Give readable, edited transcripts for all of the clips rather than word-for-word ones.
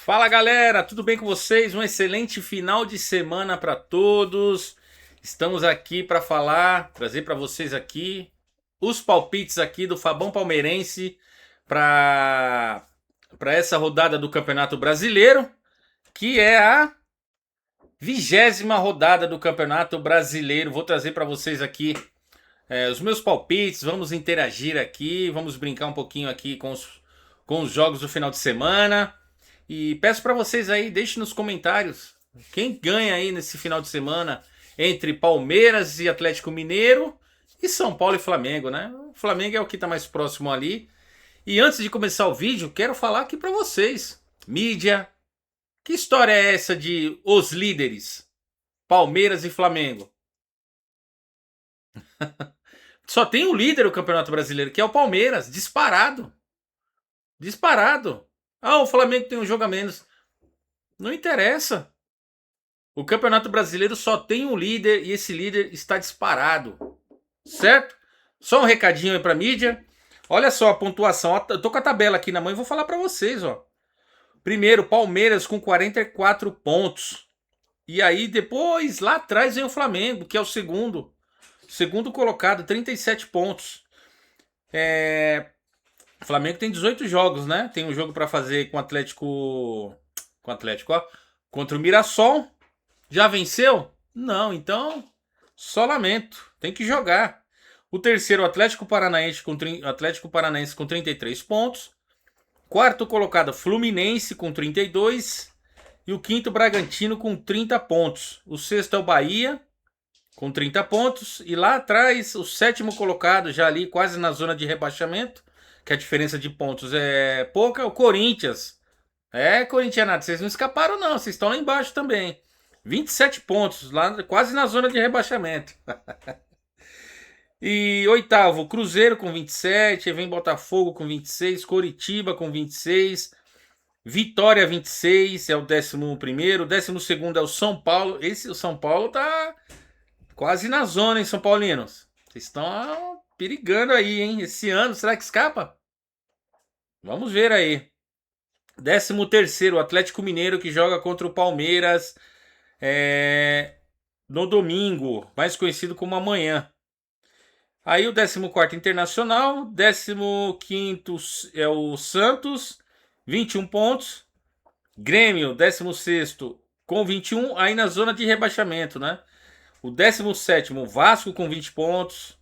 Fala galera, tudo bem com vocês? Um excelente final de semana para todos. Estamos aqui para trazer para vocês aqui os palpites aqui do Fabão Palmeirense para essa rodada do Campeonato Brasileiro, que é a 20ª rodada do Campeonato Brasileiro. Vou trazer para vocês aqui os meus palpites, vamos interagir aqui, vamos brincar um pouquinho aqui com os jogos do final de semana. E peço para vocês aí, deixem nos comentários quem ganha aí nesse final de semana entre Palmeiras e Atlético Mineiro e São Paulo e Flamengo, né? O Flamengo é o que está mais próximo ali. E antes de começar o vídeo, quero falar aqui para vocês. Mídia, que história é essa de os líderes? Palmeiras e Flamengo. Só tem o líder do Campeonato Brasileiro, que é o Palmeiras, disparado. Disparado. Ah, o Flamengo tem um jogo a menos. Não interessa. O Campeonato Brasileiro só tem um líder e esse líder está disparado. Certo? Só um recadinho aí pra mídia. Olha só a pontuação. Eu tô com a tabela aqui na mão e vou falar pra vocês, ó. Primeiro, Palmeiras com 44 pontos. E aí depois, lá atrás vem o Flamengo, que é o segundo. Segundo colocado, 37 pontos. O Flamengo tem 18 jogos, né? Tem um jogo pra fazer com o Atlético... Com o Atlético, ó. Contra o Mirassol. Já venceu? Não, então só lamento. Tem que jogar. O terceiro, Atlético Paranaense com 33 pontos. Quarto colocado, Fluminense com 32. E o quinto, Bragantino com 30 pontos. O sexto é o Bahia com 30 pontos. E lá atrás, o sétimo colocado, já ali quase na zona de rebaixamento, que a diferença de pontos é pouca, o Corinthians. Corintianato, vocês não escaparam não, vocês estão lá embaixo também. 27 pontos, lá quase na zona de rebaixamento. E oitavo, Cruzeiro com 27, aí vem Botafogo com 26, Coritiba com 26, Vitória 26, é o 11º, o 12º é o São Paulo. O São Paulo tá quase na zona, hein, São Paulinos? Vocês estão perigando aí, hein? Esse ano, será que escapa? Vamos ver aí. 13º, o Atlético Mineiro, que joga contra o Palmeiras no domingo, mais conhecido como amanhã. Aí o 14º, Internacional. 15º é o Santos, 21 pontos. Grêmio, 16º, com 21, aí na zona de rebaixamento, né? O 17º, Vasco, com 20 pontos.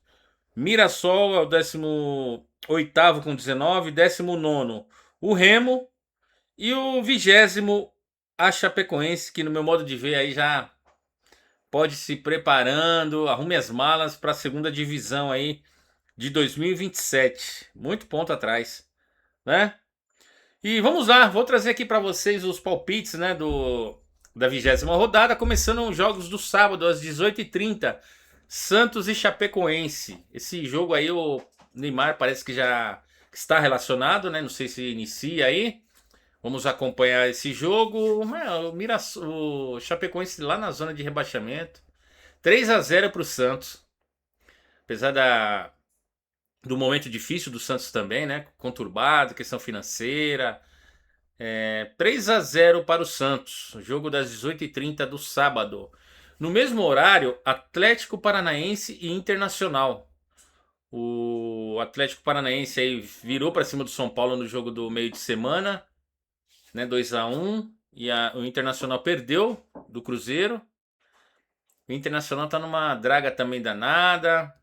Mirassol é o 18º com 19. 19º, o Remo. E o 20º, a Chapecoense, que no meu modo de ver aí já pode se preparando, arrume as malas para a segunda divisão aí de 2027. Muito ponto atrás, né? E vamos lá, vou trazer aqui para vocês os palpites, né, da 20ª rodada, começando os jogos do sábado às 18h30, Santos e Chapecoense. Esse jogo aí o Neymar parece que já está relacionado, né? Não sei se inicia aí. Vamos acompanhar esse jogo. O Chapecoense lá na zona de rebaixamento. 3-0 para o Santos. Apesar do momento difícil do Santos também, né? Conturbado, questão financeira. 3-0 para o Santos. Jogo das 18h30 do sábado. No mesmo horário, Atlético Paranaense e Internacional. O Atlético Paranaense aí virou para cima do São Paulo no jogo do meio de semana, né, 2-1, e o Internacional perdeu do Cruzeiro. O Internacional tá numa draga também danada.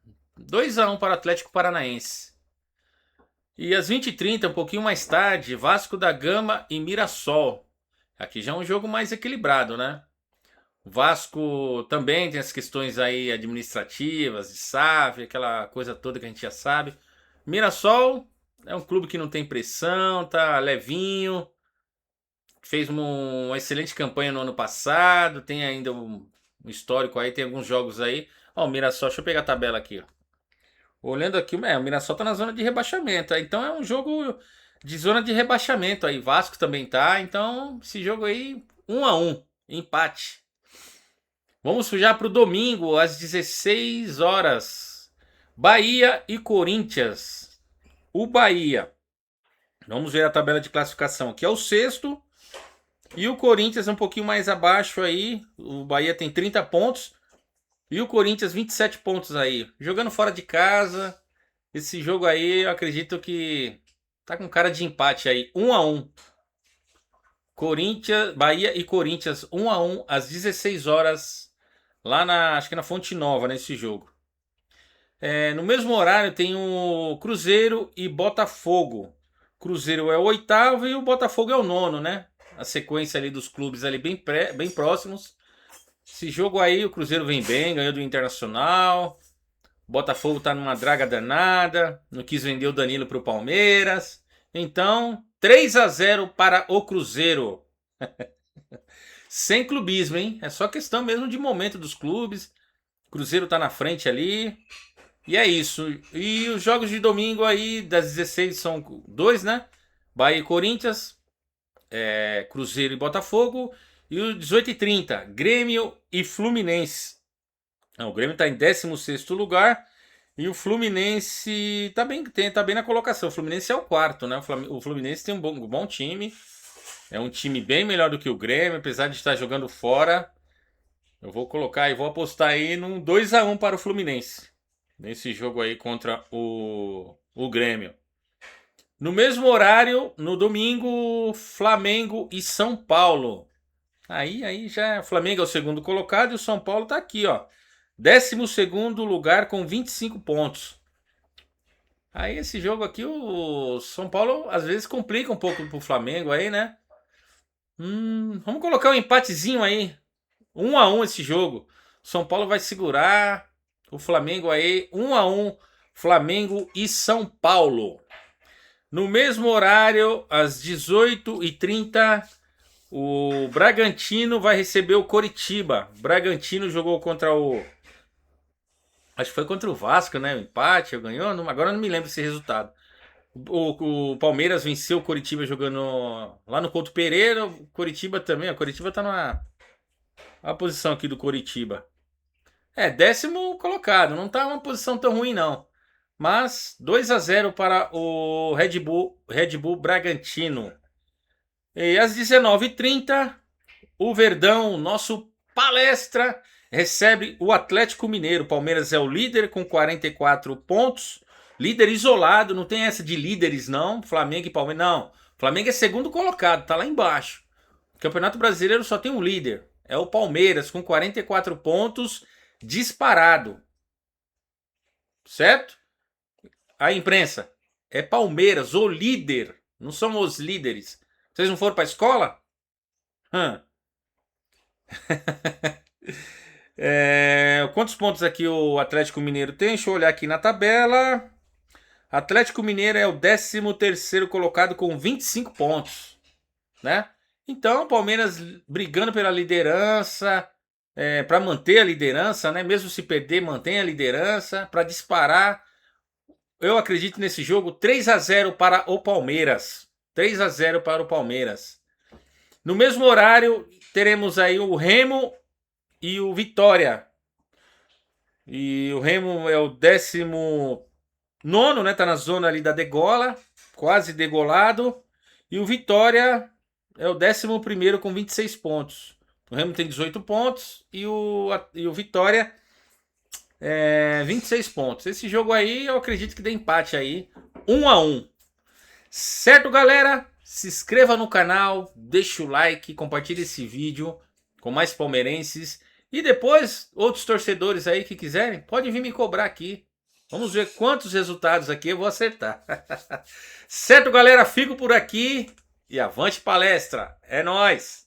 2-1 para o Atlético Paranaense. E às 20h30, um pouquinho mais tarde, Vasco da Gama e Mirassol. Aqui já é um jogo mais equilibrado, né? O Vasco também tem as questões aí administrativas, de SAF, aquela coisa toda que a gente já sabe. Mirassol é um clube que não tem pressão, tá levinho. Fez uma excelente campanha no ano passado, tem ainda um histórico aí, tem alguns jogos aí. Ó, o Mirassol, deixa eu pegar a tabela aqui, ó. Olhando aqui, o Mirassol tá na zona de rebaixamento, então é um jogo de zona de rebaixamento aí. Vasco também tá, então esse jogo aí 1-1, empate. Vamos já pro domingo às 16 horas. Bahia e Corinthians. O Bahia, vamos ver a tabela de classificação aqui, é o sexto. E o Corinthians um pouquinho mais abaixo aí. O Bahia tem 30 pontos. E o Corinthians 27 pontos aí. Jogando fora de casa. Esse jogo aí eu acredito que tá com cara de empate aí. 1-1. Corinthians, Bahia e Corinthians 1-1 às 16 horas. Lá acho que na Fonte Nova, nesse jogo. No mesmo horário tem o Cruzeiro e Botafogo. Cruzeiro é o oitavo e o Botafogo é o nono, né? A sequência ali dos clubes ali bem próximos. Esse jogo aí, o Cruzeiro vem bem, ganhou do Internacional. O Botafogo tá numa draga danada. Não quis vender o Danilo pro Palmeiras. Então, 3-0 para o Cruzeiro. Sem clubismo, hein? É só questão mesmo de momento dos clubes. O Cruzeiro tá na frente ali. E é isso. E os jogos de domingo aí, das 16 são dois, né? Bahia e Corinthians, Cruzeiro e Botafogo. E o 18h30, Grêmio e Fluminense. Não, o Grêmio tá em 16º lugar. E o Fluminense tá bem na colocação. O Fluminense é o quarto, né? O Fluminense tem um bom time. É um time bem melhor do que o Grêmio, apesar de estar jogando fora. Eu vou colocar e vou apostar aí num 2-1 para o Fluminense. Nesse jogo aí contra o Grêmio. No mesmo horário, no domingo, Flamengo e São Paulo. Aí já o Flamengo é o segundo colocado e o São Paulo tá aqui, ó. 12º lugar com 25 pontos. Aí esse jogo aqui, o São Paulo às vezes complica um pouco pro Flamengo aí, né? Vamos colocar um empatezinho aí. 1-1 esse jogo. São Paulo vai segurar. O Flamengo aí, 1-1. Flamengo e São Paulo. No mesmo horário, às 18h30, o Bragantino vai receber o Coritiba. Bragantino jogou contra o... Acho que foi contra o Vasco, né? O empate, ganhou. Agora eu não me lembro esse resultado. O Palmeiras venceu o Coritiba jogando lá no Couto Pereira. O Coritiba também. O Coritiba tá a posição aqui do Coritiba. 10º colocado. Não tá uma posição tão ruim, não. Mas 2-0 para o Red Bull Bragantino. E às 19h30, o Verdão, nosso palestra, recebe o Atlético Mineiro. O Palmeiras é o líder com 44 pontos. Líder isolado, não tem essa de líderes não. Flamengo e Palmeiras, não. Flamengo é segundo colocado, tá lá embaixo. O Campeonato Brasileiro só tem um líder. É o Palmeiras com 44 pontos, disparado. Certo? A imprensa, é Palmeiras, o líder. Não são os líderes. Vocês não foram para a escola? Quantos pontos aqui o Atlético Mineiro tem? Deixa eu olhar aqui na tabela. Atlético Mineiro é o 13º colocado com 25 pontos, né? Então, o Palmeiras brigando pela liderança, para manter a liderança, né? Mesmo se perder, mantém a liderança, para disparar. Eu acredito nesse jogo 3-0 para o Palmeiras. 3-0 para o Palmeiras. No mesmo horário, teremos aí o Remo e o Vitória. E o Remo é o 19º, né? Tá na zona ali da degola, quase degolado. E o Vitória é o 11º com 26 pontos. O Remo tem 18 pontos e o Vitória 26 pontos. Esse jogo aí eu acredito que dê empate aí, 1-1. Certo, galera? Se inscreva no canal, deixa o like, compartilhe esse vídeo com mais palmeirenses. E depois, outros torcedores aí que quiserem, podem vir me cobrar aqui. Vamos ver quantos resultados aqui eu vou acertar. Certo, galera? Fico por aqui e avante palestra. É nóis!